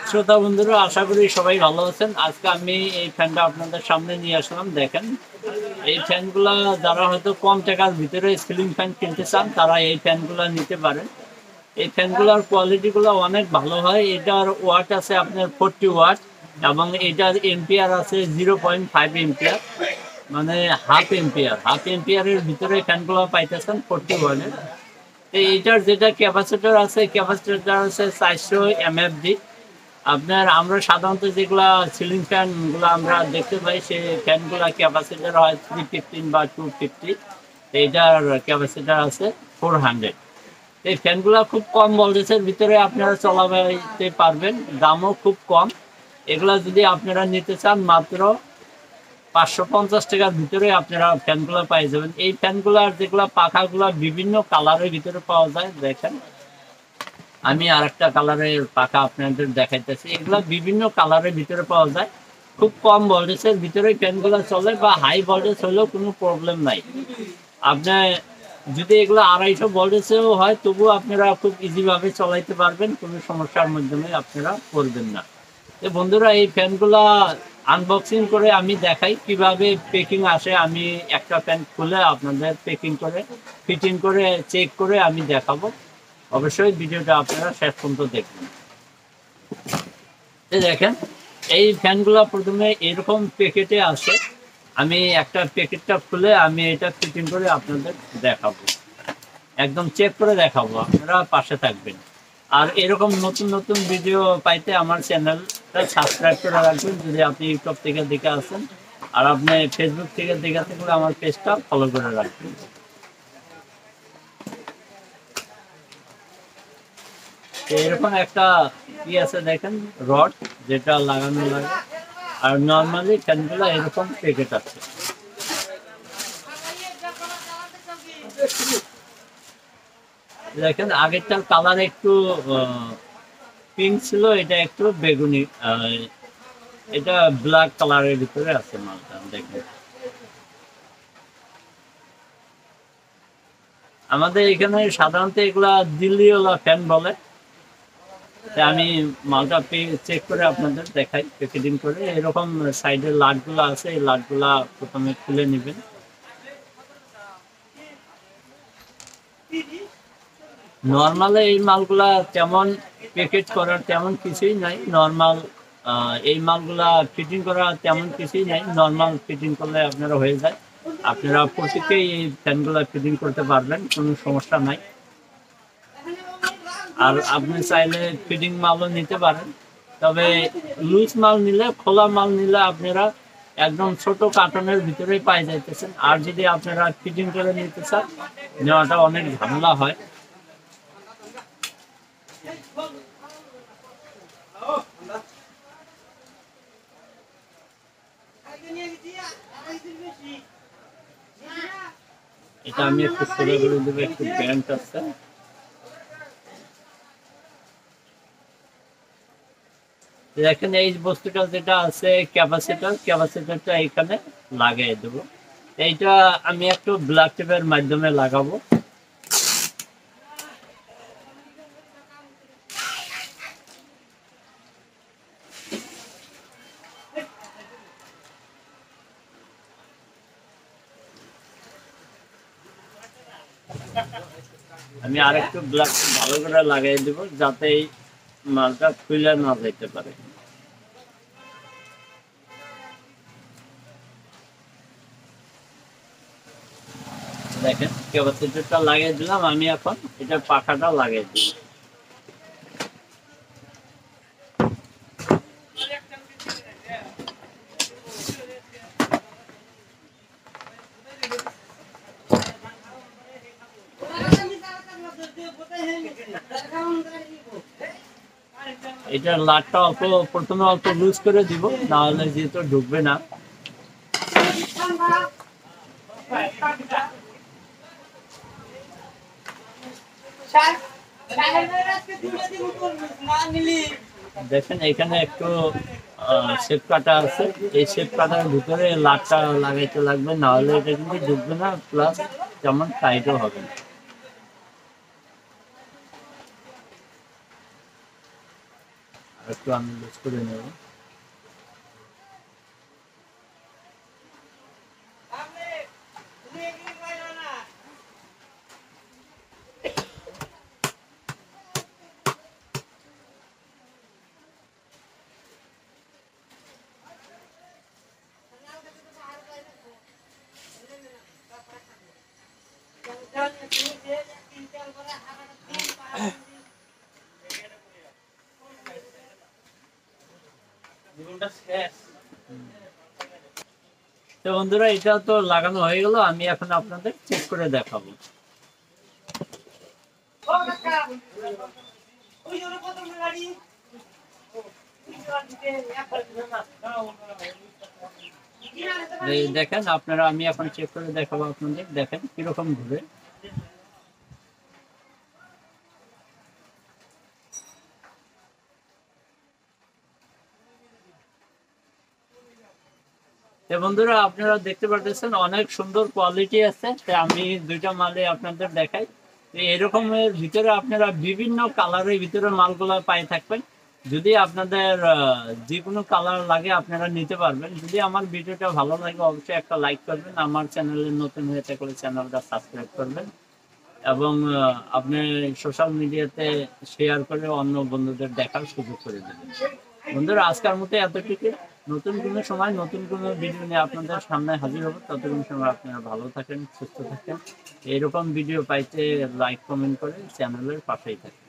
শ্রোতা বন্ধুরা, আশা করি সবাই ভালো আছেন। আজকে আমি এই ফ্যানটা আপনাদের সামনে নিয়ে আসলাম। দেখেন, এই ফ্যানগুলা যারা হয়তো কম টাকার ভিতরে সিলিং ফ্যান কিনতে চান তারা এই ফ্যানগুলা নিতে পারেন। এই ফ্যানগুলোর কোয়ালিটিগুলো অনেক ভালো হয়। এটার ওয়াট আছে আপনার 40 ওয়াট এবং এটার এম্পিয়ার আছে 0.5 এম্পিয়ার, মানে হাফ এম্পিয়ারের ভিতরে ফ্যানগুলো পাইতেছেন 40 ওয়াটের। এইটার যেটা ক্যাপাসিটর আছে, ক্যাপাসিটরটা আছে 400 এমএফডি। আপনার আমরা সাধারণত যেগুলা সিলিং ফ্যানগুলো আমরা দেখতে পাই, সেই ফ্যানগুলা ক্যাপাসিটার হয় 315 বা 250। এইটার ক্যাপাসিটার আছে 400। এই ফ্যানগুলা খুব কম ভোল্টেজের ভিতরে আপনারা চলাতে পারবেন, দামও খুব কম। এগুলা যদি আপনারা নিতে চান মাত্র 550 টাকার ভিতরে আপনারা ফ্যানগুলো পেয়ে যাবেন। এই ফ্যানগুলার যেগুলা পাখাগুলা বিভিন্ন কালারের ভিতরে পাওয়া যায়। দেখেন, আমি আর একটা কালারের পাখা আপনাদের দেখাইতেছি। এগুলা বিভিন্ন কালারের ভিতরে পাওয়া যায়। খুব কম ভোল্টেজের ভিতরে ফ্যানগুলো চলে, বা হাই ভোল্টেজ হলেও কোনো প্রবলেম নাই। আপনার যদি এগুলো 250 ভোল্টেজেও হয় তবুও আপনারা খুব ইজিভাবে চলাইতে পারবেন, কোনো সমস্যার মাধ্যমে আপনারা পড়বেন না। তো বন্ধুরা, এই ফ্যানগুলা আনবক্সিং করে আমি দেখাই কিভাবে পেকিং আসে। আমি একটা ফ্যান খুলে আপনাদের পেকিং করে ফিটিং করে চেক করে আমি দেখাবো। অবশ্যই ভিডিওটা আপনারা শেষ পর্যন্ত দেখবেন। দেখেন, এই ফ্যানগুলো প্রথমে এরকম প্যাকেটে আসে। আমি একটা প্যাকেটটা খুলে আমি এটা ফিটিং করে আপনাদের দেখাবো, একদম চেক করে দেখাবো। আপনারা পাশে থাকবেন। আর এরকম নতুন নতুন ভিডিও পাইতে আমার চ্যানেলটা সাবস্ক্রাইব করে রাখবেন, যদি আপনি ইউটিউব থেকে দেখে আসেন। আর আপনি ফেসবুক থেকে দেখে থাকলে আমার পেজটা ফলো করে রাখবেন। এরকম একটা কি আছে দেখেন, রড, যেটা লাগানো লাগে। আর নর্মালি ফ্যানগুলো এরকম প্যাকেট আছে। দেখেন, আগেরটার কালার একটু পিঙ্ক ছিল, এটা একটু বেগুনি, এটা ব্ল্যাক কালারের ভিতরে আছে মালটা। দেখেন, আমাদের এখানে সাধারণত এগুলা দিল্লিওয়ালা ফ্যান বলে। আমি মালটা চেক করে আপনাদের দেখাই প্যাকেটিং করে। এরকম সাইডের লাটগুলো আছে, এই লাটগুলা প্রথমে খুলে নেবেন। নর্মালে এই মালগুলা তেমন প্যাকেট করার তেমন কিছুই নাই। নর্মাল এই মালগুলা ফিটিং করা তেমন কিছুই নাই। নর্মাল ফিটিং করলে আপনারা হয়ে যায়। আপনারা প্রত্যেকেই এই ফ্যানগুলা ফিটিং করতে পারবেন, কোনো সমস্যা নাই। আর আপনি চাইলে ফিটিং মালও নিতে পারেন, তবে লুজ মাল নিলে, খোলা মাল নিলে আপনারা একদম ছোট কার্টনের ভিতরে পাই যাইতেছেন। আর যদি আপনারা ফিটিং করে নিতে চান, নেওয়াটা অনেক ঝামেলা হয়। এটা আমি একটু সোজা করে দেবো, একটু ব্যান্ড আছে। দেখেন, এই বস্তুটা যেটা আছে ক্যাপাসিটরটা এখানে লাগাই দেবো। এইটা আমি একটু ব্ল্যাক টেপের মাধ্যমে লাগাবো। আমি আরেকটু ব্ল্যাক ভালো করে লাগাই দেবো, যাতে এই মালটা খুলে না যেতে পারে। দেখেন, ক্যাপাসিটরটা লাগিয়ে দিলাম। আমি এখন এটা পাখাটা লাগিয়ে দিই। এটার লাটটা প্রথমে অল্প লুজ করে দিব, না হলে যেহেতু ঢুকবে না। দেখেন, এখানে একটু শেপ কাটা আছে। এই শেপ কাটার ভিতরে লাটটা লাগাইতে লাগবে, না হলে এটা কিন্তু ঢুকবে না, প্লাস তেমন টাইটও হবে না। একটু আমি লুজ করে নেব। তো বন্ধুরা, এটা তো লাগানো হয়ে গেল, আমি এখন আপনাদের চেক করে দেখাবো। দেখেন আপনারা, আমি এখন চেক করে দেখাবো আপনাদের, দেখেন কিরকম ঘুরে। বন্ধুরা, আপনারা দেখতে পাচ্ছেন অনেক সুন্দর কোয়ালিটি আছে। আমি দুইটা মালে আপনাদের দেখাই। এরকমের ভিতরে আপনারা বিভিন্ন কালারের ভিতরে মালগুলা পাই থাকবেন। যদি আপনাদের যে কোনো কালার লাগে আপনারা নিতে পারবেন। যদি আমার ভিডিওটা ভালো লাগে অবশ্যই একটা লাইক করবেন, আমার চ্যানেলে নতুন হয়ে থাকলে চ্যানেলটা সাবস্ক্রাইব করবেন এবং আপনি সোশ্যাল মিডিয়াতে শেয়ার করে অন্য বন্ধুদের দেখার সুযোগ করে দেবেন। বন্ধুরা, আজকের মতো এতটুকু। নতুন কোনো সময় নতুন কোনো ভিডিও নিয়ে আপনাদের সামনে হাজির হবো। ততক্ষণ সময় আপনারা ভালো থাকেন, সুস্থ থাকেন। এরকম ভিডিও পাইতে লাইক কমেন্ট করে চ্যানেলের পাশেই থাকেন।